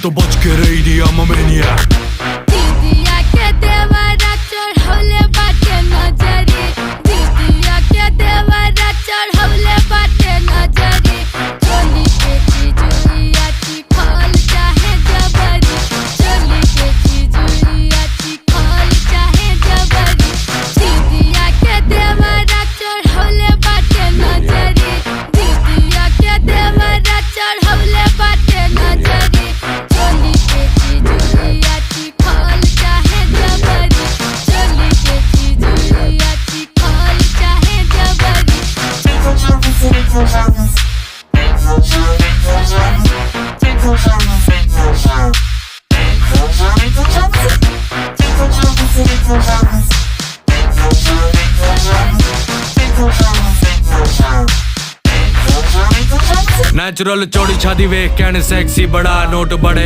तो बच के रही दी I'm a maniac। दीदिया के देवरा चढ़ौले बाटे नजरी, दीदिया के देवरा चढ़ौले बाटे नजरी। चोली के चिजुइया चिखल चाहे जबरी, चोली के चिजुइया चिखल चाहे जबरी। दीदिया के देवरा चढ़ौले बाटे नजरी, दीदिया के देवरा चढ़ौले बाटे नजरी। चोली के चिजुइया चिखल चाहे जबरी, चोली के चिजुइया चिखल चाहे जबरी। नेचुरल चौड़ी छादी वेख कहने सेक्सी बड़ा नोट बड़े